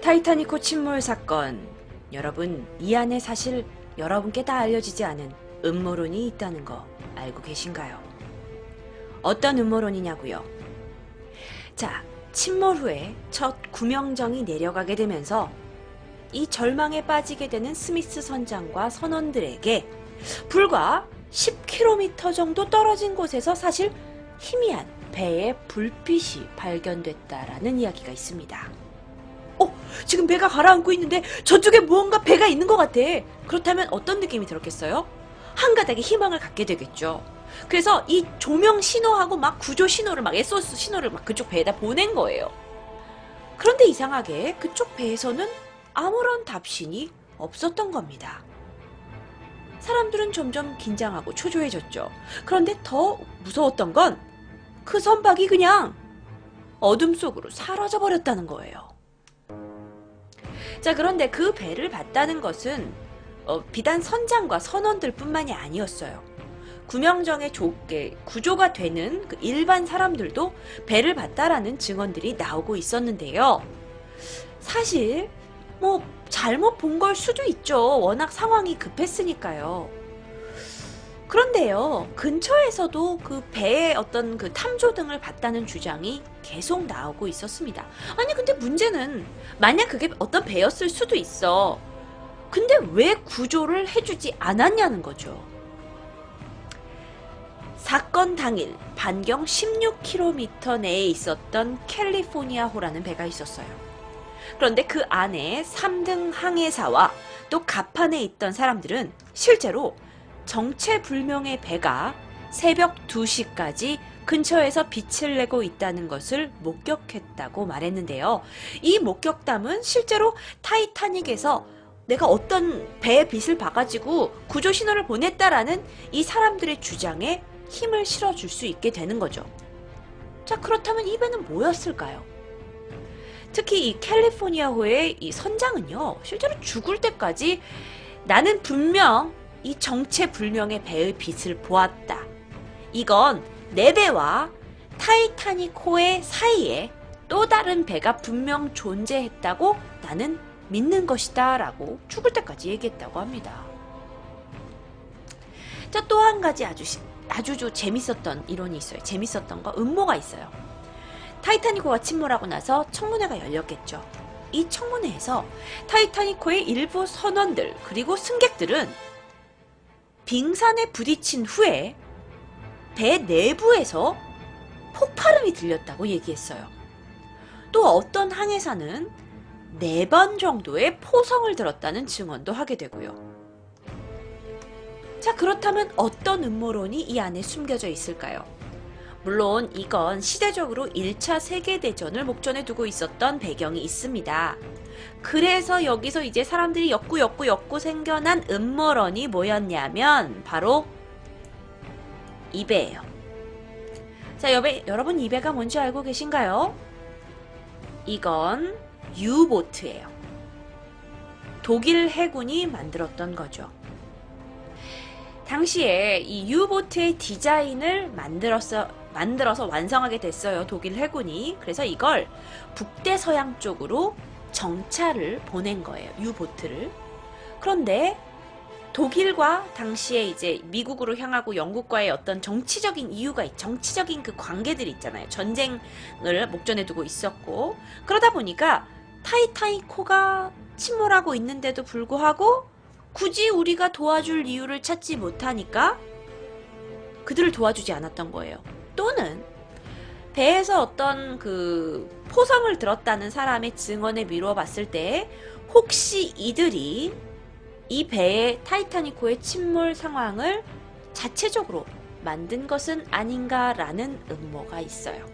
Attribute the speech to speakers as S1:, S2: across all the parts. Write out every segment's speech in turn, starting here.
S1: 타이타닉호 침몰 사건. 여러분, 이 안에 사실 여러분께 다 알려지지 않은 음모론이 있다는 거 알고 계신가요? 어떤 음모론이냐고요? 자, 침몰 후에 첫 구명정이 내려가게 되면서 이 절망에 빠지게 되는 스미스 선장과 선원들에게 불과 10km 정도 떨어진 곳에서 사실 희미한 배의 불빛이 발견됐다라는 이야기가 있습니다. 지금 배가 가라앉고 있는데 저쪽에 무언가 배가 있는 것 같아. 그렇다면 어떤 느낌이 들었겠어요? 한가닥의 희망을 갖게 되겠죠. 그래서 이 조명 신호하고 막 구조 신호를 막 SOS 신호를 막 그쪽 배에다 보낸 거예요. 그런데 이상하게 그쪽 배에서는 아무런 답신이 없었던 겁니다. 사람들은 점점 긴장하고 초조해졌죠. 그런데 더 무서웠던 건 그 선박이 그냥 어둠 속으로 사라져 버렸다는 거예요. 자, 그런데 그 배를 봤다는 것은 비단 선장과 선원들 뿐만이 아니었어요. 구명정의 구조가 되는 그 일반 사람들도 배를 봤다라는 증언들이 나오고 있었는데요. 사실 뭐 잘못 본 걸 수도 있죠. 워낙 상황이 급했으니까요. 그런데요, 근처에서도 그 배의 어떤 그 탐조등을 봤다는 주장이 계속 나오고 있었습니다. 아니, 근데 문제는 만약 그게 어떤 배였을 수도 있어. 근데 왜 구조를 해주지 않았냐는 거죠. 사건 당일 반경 16km 내에 있었던 캘리포니아호라는 배가 있었어요. 그런데 그 안에 3등 항해사와 또 갑판에 있던 사람들은 실제로 정체불명의 배가 새벽 2시까지 근처에서 빛을 내고 있다는 것을 목격했다고 말했는데요. 이 목격담은 실제로 타이타닉에서 내가 어떤 배의 빛을 봐가지고 구조 신호를 보냈다라는 이 사람들의 주장에 힘을 실어줄 수 있게 되는 거죠. 자, 그렇다면 이 배는 뭐였을까요? 특히 이 캘리포니아호의 이 선장은요, 실제로 죽을 때까지 나는 분명 이 정체불명의 배의 빛을 보았다. 이건 내 배와 타이타닉호의 사이에 또 다른 배가 분명 존재했다고 나는 믿는 것이다 라고 죽을 때까지 얘기했다고 합니다. 자, 또 한 가지 아주 재밌었던 이론이 있어요. 재밌었던 거, 음모가 있어요. 타이타닉호가 침몰하고 나서 청문회가 열렸겠죠. 이 청문회에서 타이타닉호의 일부 선원들 그리고 승객들은 빙산에 부딪힌 후에 배 내부에서 폭발음이 들렸다고 얘기했어요. 또 어떤 항해사는 4번 정도의 포성을 들었다는 증언도 하게 되고요. 자, 그렇다면 어떤 음모론이 이 안에 숨겨져 있을까요? 물론 이건 시대적으로 1차 세계대전을 목전에 두고 있었던 배경이 있습니다. 그래서 여기서 이제 사람들이 엮고 생겨난 음모론이 뭐였냐면 바로 이 배예요. 자, 여러분 이 배가 뭔지 알고 계신가요? 이건 유보트예요. 독일 해군이 만들었던 거죠. 당시에 이 유보트의 디자인을 만들어서 완성하게 됐어요. 독일 해군이. 그래서 이걸 북대서양 쪽으로 정찰을 보낸 거예요. 유보트를. 그런데 독일과 당시에 이제 미국으로 향하고 영국과의 어떤 정치적인 그 관계들이 있잖아요. 전쟁을 목전에 두고 있었고, 그러다 보니까 타이타닉호가 침몰하고 있는데도 불구하고 굳이 우리가 도와줄 이유를 찾지 못하니까 그들을 도와주지 않았던 거예요. 또는 배에서 어떤 그 포성을 들었다는 사람의 증언에 미루어 봤을 때 혹시 이들이 이 배의 타이타닉호의 침몰 상황을 자체적으로 만든 것은 아닌가라는 음모가 있어요.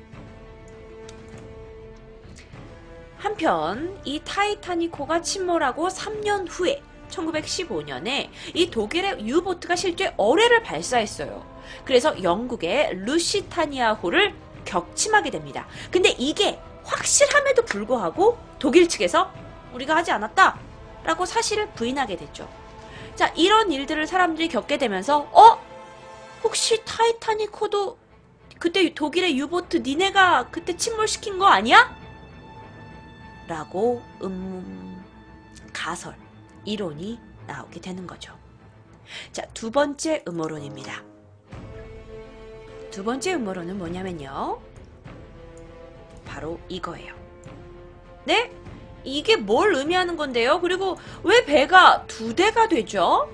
S1: 한편 이 타이타닉호가 침몰하고 3년 후에 1915년에 이 독일의 유보트가 실제 어뢰를 발사했어요. 그래서 영국의 루시타니아호를 격침하게 됩니다. 근데 이게 확실함에도 불구하고 독일 측에서 우리가 하지 않았다 라고 사실을 부인하게 됐죠. 자, 이런 일들을 사람들이 겪게 되면서 혹시 타이타닉호도 그때 독일의 유보트 니네가 그때 침몰시킨 거 아니야? 라고 가설, 이론이 나오게 되는 거죠. 자, 두 번째 음모론입니다. 두 번째 음모론은 뭐냐면요, 바로 이거예요. 네? 이게 뭘 의미하는 건데요? 그리고 왜 배가 두 대가 되죠?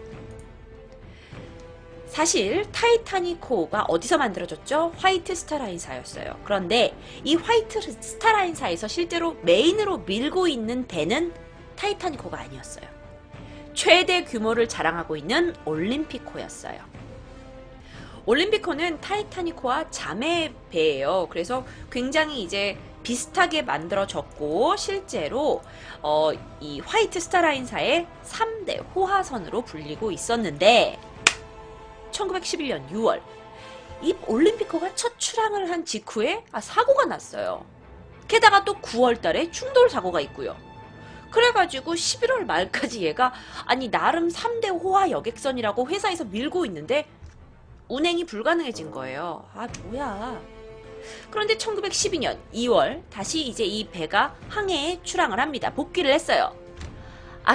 S1: 사실 타이타닉호가 어디서 만들어졌죠? 화이트 스타라인사였어요. 그런데 이 화이트 스타라인사에서 실제로 메인으로 밀고 있는 배는 타이타닉호가 아니었어요. 최대 규모를 자랑하고 있는 올림픽호였어요. 올림픽호는 타이타닉호와 자매 배예요. 그래서 굉장히 이제 비슷하게 만들어졌고, 실제로 이 화이트 스타라인사의 3대 호화선으로 불리고 있었는데, 1911년 6월 이 올림픽호가 첫 출항을 한 직후에 사고가 났어요. 게다가 또 9월 달에 충돌 사고가 있고요. 그래가지고 11월 말까지 얘가 나름 3대 호화 여객선이라고 회사에서 밀고 있는데 운행이 불가능해진 거예요. 뭐야. 그런데 1912년 2월 다시 이제 이 배가 항해에 출항을 합니다. 복귀를 했어요.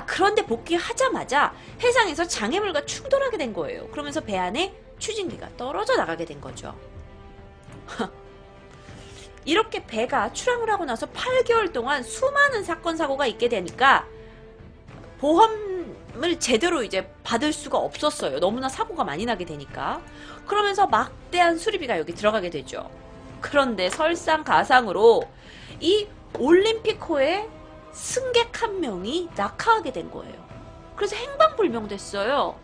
S1: 그런데 복귀하자마자 해상에서 장애물과 충돌하게 된 거예요. 그러면서 배 안에 추진기가 떨어져 나가게 된 거죠. 이렇게 배가 출항을 하고 나서 8개월 동안 수많은 사건 사고가 있게 되니까 보험을 제대로 이제 받을 수가 없었어요. 너무나 사고가 많이 나게 되니까. 그러면서 막대한 수리비가 여기 들어가게 되죠. 그런데 설상가상으로 이 올림픽호에 승객 한 명이 낙하하게 된 거예요. 그래서 행방불명됐어요.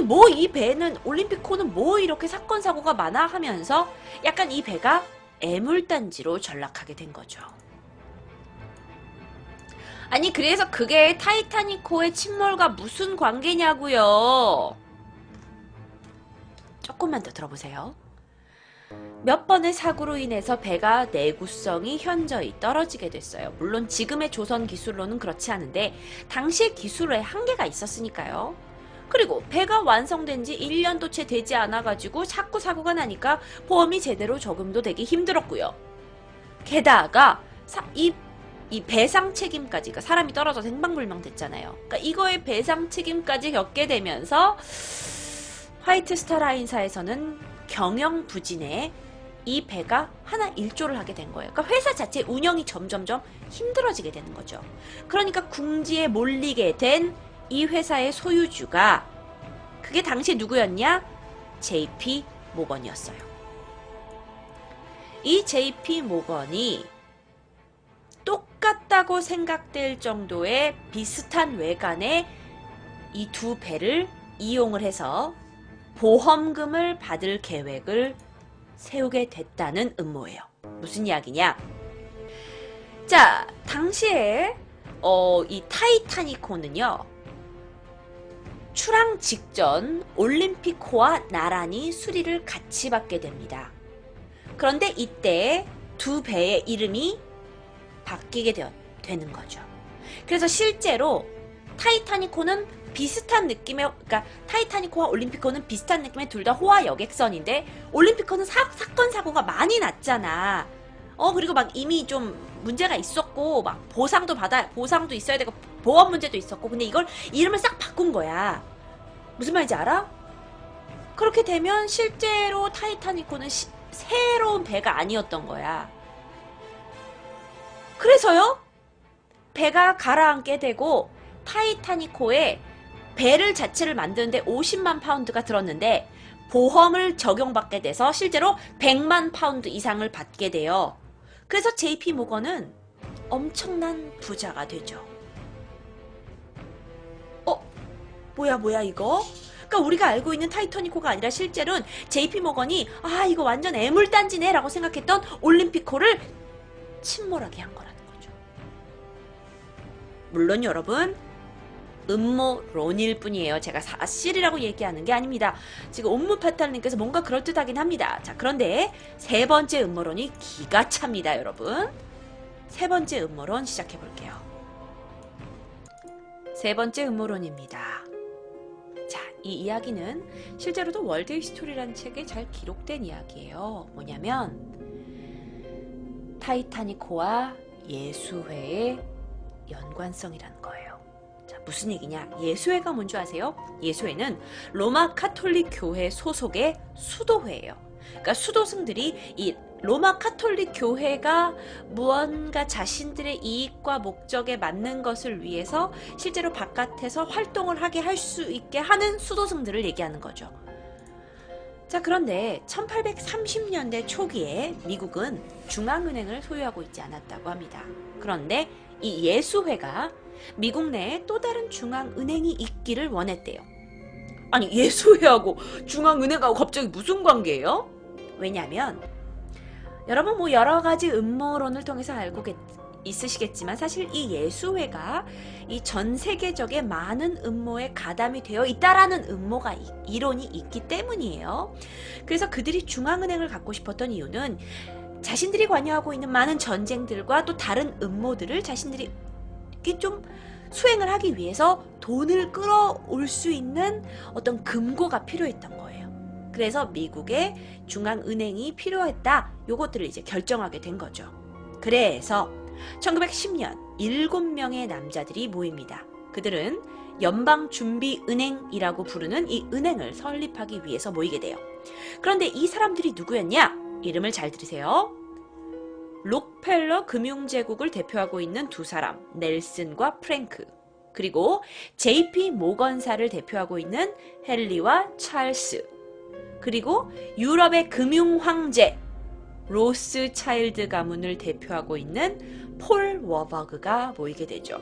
S1: 뭐 이 배는, 올림픽호는 뭐 이렇게 사건 사고가 많아 하면서 약간 이 배가 애물단지로 전락하게 된 거죠. 그래서 그게 타이타닉호의 침몰과 무슨 관계냐고요. 조금만 더 들어보세요. 몇 번의 사고로 인해서 배가 내구성이 현저히 떨어지게 됐어요. 물론 지금의 조선 기술로는 그렇지 않은데 당시의 기술에 한계가 있었으니까요. 그리고 배가 완성된 지 1년도 채 되지 않아가지고 자꾸 사고가 나니까 보험이 제대로 적용도 되기 힘들었고요. 게다가 이 배상 책임까지, 그러니까 사람이 떨어져서 행방불명 됐잖아요. 그러니까 이거의 배상 책임까지 겪게 되면서 화이트 스타라인사에서는 경영 부진에 이 배가 하나 일조를 하게 된 거예요. 그러니까 회사 자체 운영이 점점점 힘들어지게 되는 거죠. 그러니까 궁지에 몰리게 된 이 회사의 소유주가, 그게 당시에 누구였냐? JP 모건이었어요. 이 JP 모건이 똑같다고 생각될 정도의 비슷한 외관의 이 두 배를 이용을 해서 보험금을 받을 계획을 세우게 됐다는 음모예요. 무슨 이야기냐? 자, 당시에 이 타이타닉호는요, 출항 직전 올림픽호와 나란히 수리를 같이 받게 됩니다. 그런데 이때 두 배의 이름이 바뀌게 되는 거죠. 그래서 실제로 타이타닉호는 비슷한 느낌의, 그러니까 타이타닉호와 올림픽호는 비슷한 느낌의 둘 다 호화 여객선인데, 올림픽호는 사건 사고가 많이 났잖아. 그리고 막 이미 좀 문제가 있었고, 막 보상도 있어야 되고, 보험 문제도 있었고, 근데 이걸 이름을 싹 바꾼 거야. 무슨 말인지 알아? 그렇게 되면 실제로 타이타닉호는 새로운 배가 아니었던 거야. 그래서요, 배가 가라앉게 되고 타이타닉호에 배를 자체를 만드는데 50만 파운드가 들었는데 보험을 적용받게 돼서 실제로 100만 파운드 이상을 받게 돼요. 그래서 JP 모건은 엄청난 부자가 되죠. 뭐야 이거? 그러니까 우리가 알고 있는 타이타닉호가 아니라 실제로는 JP 모건이 이거 완전 애물단지네 라고 생각했던 올림픽호를 침몰하게 한 거라는 거죠. 물론 여러분, 음모론일 뿐이에요. 제가 사실이라고 얘기하는 게 아닙니다. 지금 옴무파탈님께서 뭔가 그럴듯하긴 합니다. 자, 그런데 세 번째 음모론이 기가 찹니다, 여러분. 세 번째 음모론 시작해볼게요. 세 번째 음모론입니다. 자, 이 이야기는 실제로도 월드 히스토리라는 책에 잘 기록된 이야기예요. 뭐냐면 타이타닉호와 예수회의 연관성이라는 거예요. 자, 무슨 얘기냐? 예수회가 뭔지 아세요? 예수회는 로마 카톨릭 교회 소속의 수도회예요. 그러니까 수도승들이 이 로마 카톨릭 교회가 무언가 자신들의 이익과 목적에 맞는 것을 위해서 실제로 바깥에서 활동을 하게 할 수 있게 하는 수도승들을 얘기하는 거죠. 자, 그런데 1830년대 초기에 미국은 중앙은행을 소유하고 있지 않았다고 합니다. 그런데 이 예수회가 미국 내에 또 다른 중앙은행이 있기를 원했대요. 아니, 예수회하고 중앙은행하고 갑자기 무슨 관계예요? 왜냐면 여러분 뭐 여러 가지 음모론을 통해서 알고 있으시겠지만 사실 이 예수회가 이 전 세계적인 많은 음모에 가담이 되어 있다라는 음모가 이론이 있기 때문이에요. 그래서 그들이 중앙은행을 갖고 싶었던 이유는 자신들이 관여하고 있는 많은 전쟁들과 또 다른 음모들을 자신들이 좀 수행을 하기 위해서 돈을 끌어올 수 있는 어떤 금고가 필요했던 거예요. 그래서 미국의 중앙은행이 필요했다. 요것들을 이제 결정하게 된 거죠. 그래서 1910년 7명의 남자들이 모입니다. 그들은 연방준비은행이라고 부르는 이 은행을 설립하기 위해서 모이게 돼요. 그런데 이 사람들이 누구였냐? 이름을 잘 들으세요. 록펠러 금융제국을 대표하고 있는 두 사람, 넬슨과 프랭크, 그리고 JP 모건사를 대표하고 있는 헨리와 찰스, 그리고 유럽의 금융황제 로스차일드 가문을 대표하고 있는 폴 워버그가 모이게 되죠.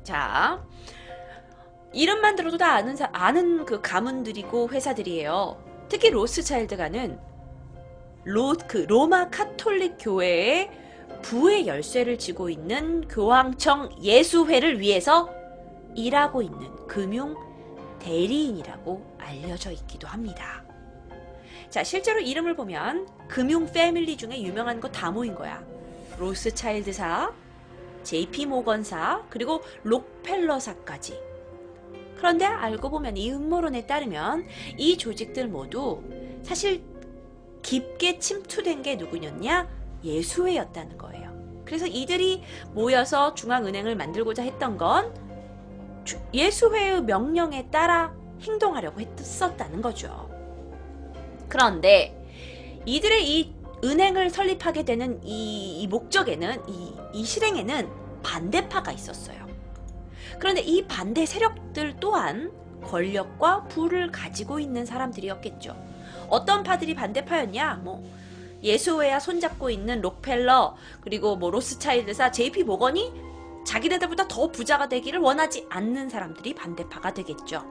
S1: 자, 이름만 들어도 다 아는 그 가문들이고 회사들이에요. 특히 로스차일드가는 로마 카톨릭 교회의 부의 열쇠를 쥐고 있는 교황청 예수회를 위해서 일하고 있는 금융 대리인이라고 알려져 있기도 합니다. 자, 실제로 이름을 보면 금융 패밀리 중에 유명한 거 다 모인 거야. 로스차일드사, JP 모건사, 그리고 록펠러사까지. 그런데 알고 보면 이 음모론에 따르면 이 조직들 모두 사실 깊게 침투된 게 누구였냐? 예수회였다는 거예요. 그래서 이들이 모여서 중앙은행을 만들고자 했던 건 예수회의 명령에 따라 행동하려고 했었다는 거죠. 그런데 이들의 이 은행을 설립하게 되는 이 목적에는 이 실행에는 반대파가 있었어요. 그런데 이 반대 세력들 또한 권력과 부를 가지고 있는 사람들이었겠죠. 어떤 파들이 반대파였냐? 뭐 예수회와 손잡고 있는 록펠러, 그리고 뭐 로스차일드사, JP 모건이 자기네들보다 더 부자가 되기를 원하지 않는 사람들이 반대파가 되겠죠.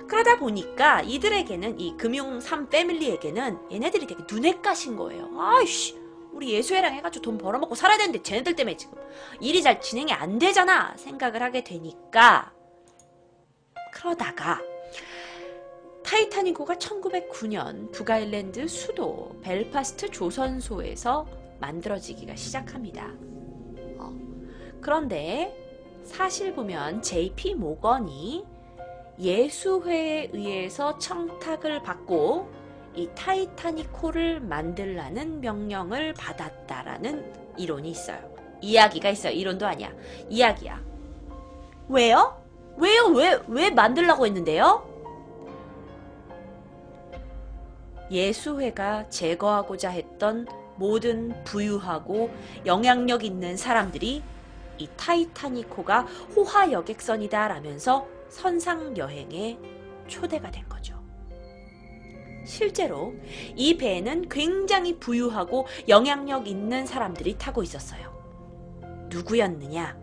S1: 그러다 보니까 이들에게는, 이 금융 3 패밀리에게는 얘네들이 되게 눈에 까신 거예요. 아이씨, 우리 예수회랑 해가지고 돈 벌어먹고 살아야 되는데 쟤네들 때문에 지금 일이 잘 진행이 안 되잖아 생각을 하게 되니까, 그러다가 타이타닉호가 1909년 북아일랜드 수도 벨파스트 조선소에서 만들어지기가 시작합니다. 그런데 사실 보면 JP 모건이 예수회에 의해서 청탁을 받고 이 타이타닉호를 만들라는 명령을 받았다라는 이론이 있어요. 이야기가 있어요. 이론도 아니야. 이야기야. 왜요? 왜 만들라고 했는데요? 예수회가 제거하고자 했던 모든 부유하고 영향력 있는 사람들이 이 타이타닉호가 호화 여객선이다 라면서 선상 여행에 초대가 된 거죠. 실제로 이 배에는 굉장히 부유하고 영향력 있는 사람들이 타고 있었어요. 누구였느냐?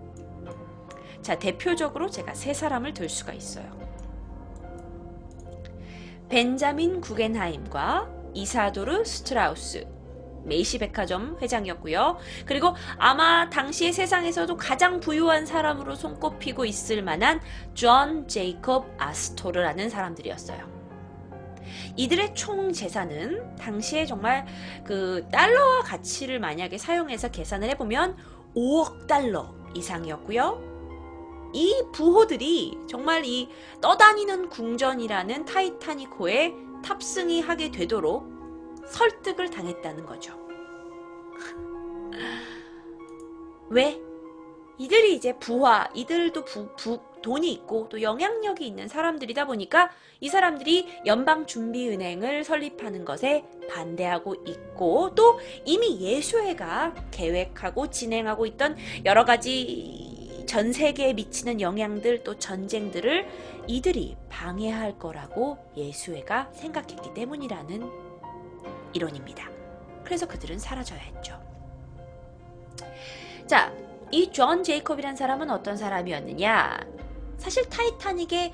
S1: 자, 대표적으로 제가 세 사람을 들 수가 있어요. 벤자민 구겐하임과 이사도르 스트라우스, 메이시 백화점 회장이었고요. 그리고 아마 당시의 세상에서도 가장 부유한 사람으로 손꼽히고 있을 만한 존 제이콥 아스토르라는 사람들이었어요. 이들의 총 재산은 당시에 정말 그 달러와 가치를 만약에 사용해서 계산을 해보면 5억 달러 이상이었고요. 이 부호들이 정말 이 떠다니는 궁전이라는 타이타닉호에 탑승이 하게 되도록 설득을 당했다는 거죠. 왜? 이들이 이제 부하, 이들도 돈이 있고 또 영향력이 있는 사람들이다 보니까 이 사람들이 연방준비은행을 설립하는 것에 반대하고 있고, 또 이미 예수회가 계획하고 진행하고 있던 여러 가지 전 세계에 미치는 영향들, 또 전쟁들을 이들이 방해할 거라고 예수회가 생각했기 때문이라는 이론입니다. 그래서 그들은 사라져야 했죠. 자, 이 존 제이콥이란 사람은 어떤 사람이었느냐? 사실 타이타닉에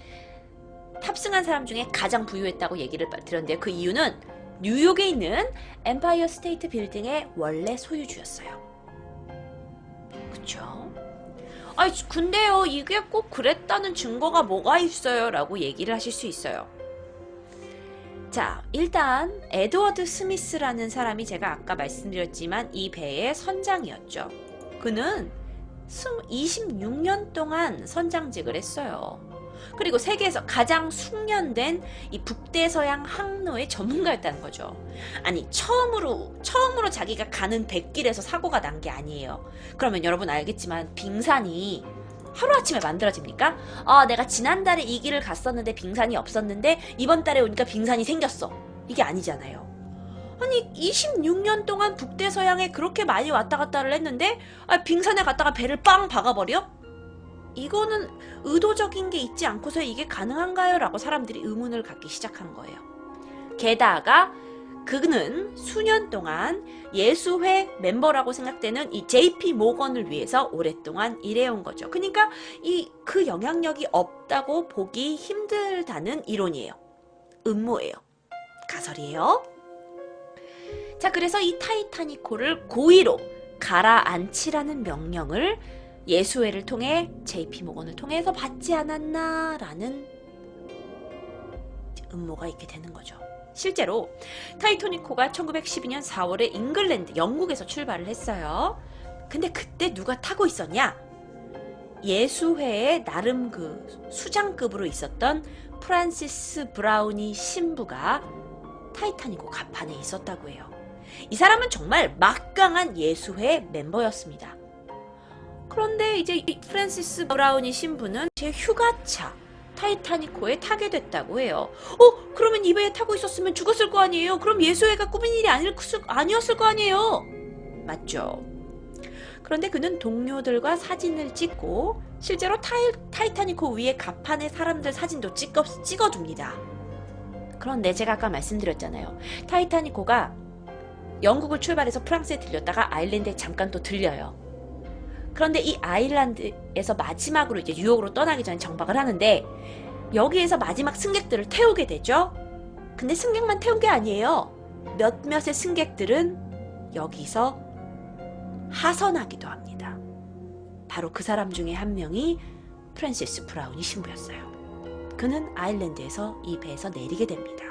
S1: 탑승한 사람 중에 가장 부유했다고 얘기를 들었는데요. 그 이유는 뉴욕에 있는 엠파이어 스테이트 빌딩의 원래 소유주였어요. 그쵸? 아니, 근데요, 이게 꼭 그랬다는 증거가 뭐가 있어요? 라고 얘기를 하실 수 있어요. 자, 일단 에드워드 스미스라는 사람이 제가 아까 말씀드렸지만 이 배의 선장이었죠. 그는 26년 동안 선장직을 했어요. 그리고 세계에서 가장 숙련된 이 북대서양 항로의 전문가였다는 거죠. 아니, 처음으로 자기가 가는 백길에서 사고가 난 게 아니에요. 그러면 여러분 알겠지만 빙산이 하루아침에 만들어집니까? 아, 내가 지난달에 이 길을 갔었는데 빙산이 없었는데 이번 달에 오니까 빙산이 생겼어. 이게 아니잖아요. 아니, 26년 동안 북대서양에 그렇게 많이 왔다 갔다를 했는데 빙산에 갔다가 배를 빵 박아버려? 이거는 의도적인 게 있지 않고서 이게 가능한가요? 라고 사람들이 의문을 갖기 시작한 거예요. 게다가 그는 수년 동안 예수회 멤버라고 생각되는 이 JP 모건을 위해서 오랫동안 일해온 거죠. 그러니까 그 영향력이 없다고 보기 힘들다는 이론이에요. 음모예요. 가설이에요. 자, 그래서 이 타이타니코를 고의로 가라앉히라는 명령을 예수회를 통해 JP 모건을 통해서 받지 않았나라는 음모가 있게 되는 거죠. 실제로 타이타니코가 1912년 4월에 잉글랜드, 영국에서 출발을 했어요. 근데 그때 누가 타고 있었냐? 예수회의 나름 그 수장급으로 있었던 프란시스 브라우니 신부가 타이타니코 갑판에 있었다고 해요. 이 사람은 정말 막강한 예수회 멤버였습니다. 그런데 이제 이 프란시스 브라우니 신부는 제 휴가차 타이타니코에 타게 됐다고 해요. 그러면 이 배에 타고 있었으면 죽었을 거 아니에요? 그럼 예수회가 꾸민 일이 아니었을 거 아니에요? 맞죠? 그런데 그는 동료들과 사진을 찍고 실제로 타이타니코 위에 갑판에 사람들 사진도 찍어둡니다. 그런데 제가 아까 말씀드렸잖아요. 타이타니코가 영국을 출발해서 프랑스에 들렸다가 아일랜드에 잠깐 또 들려요. 그런데 이 아일랜드에서 마지막으로 이제 뉴욕으로 떠나기 전에 정박을 하는데 여기에서 마지막 승객들을 태우게 되죠. 근데 승객만 태운 게 아니에요. 몇몇의 승객들은 여기서 하선하기도 합니다. 바로 그 사람 중에 한 명이 프란시스 브라우니 신부였어요. 그는 아일랜드에서 이 배에서 내리게 됩니다.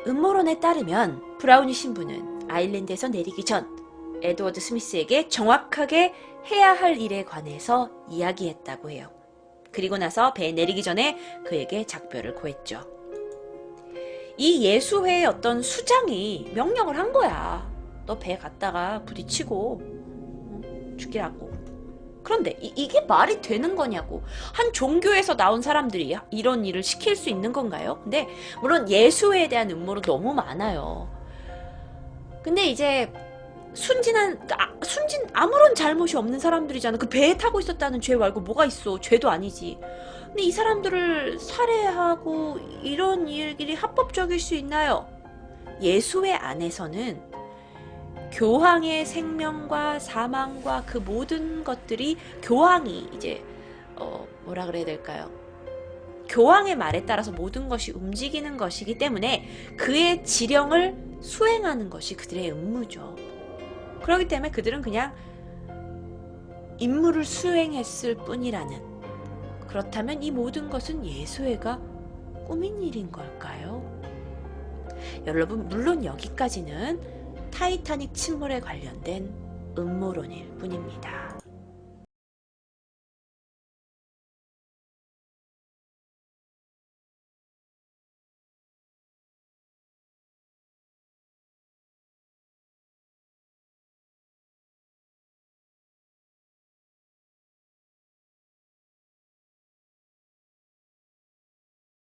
S1: 음모론에 따르면 브라우니 신부는 아일랜드에서 내리기 전 에드워드 스미스에게 정확하게 해야 할 일에 관해서 이야기했다고 해요. 그리고 나서 배에 내리기 전에 그에게 작별을 고했죠. 이 예수회의 어떤 수장이 명령을 한 거야. 너 배 갔다가 부딪히고 죽이라고. 그런데 이게 말이 되는 거냐고. 한 종교에서 나온 사람들이 이런 일을 시킬 수 있는 건가요? 근데 물론 예수회에 대한 음모로 너무 많아요. 근데 이제 순진 아무런 잘못이 없는 사람들이잖아. 그 배에 타고 있었다는 죄 말고 뭐가 있어. 죄도 아니지. 근데 이 사람들을 살해하고 이런 일들이 합법적일 수 있나요? 예수회 안에서는 교황의 생명과 사망과 그 모든 것들이 교황이 이제 뭐라 그래야 될까요? 교황의 말에 따라서 모든 것이 움직이는 것이기 때문에 그의 지령을 수행하는 것이 그들의 임무죠. 그렇기 때문에 그들은 그냥 임무를 수행했을 뿐이라는. 그렇다면 이 모든 것은 예수회가 꾸민 일인 걸까요? 여러분, 물론 여기까지는 타이타닉 침몰에 관련된 음모론일 뿐입니다.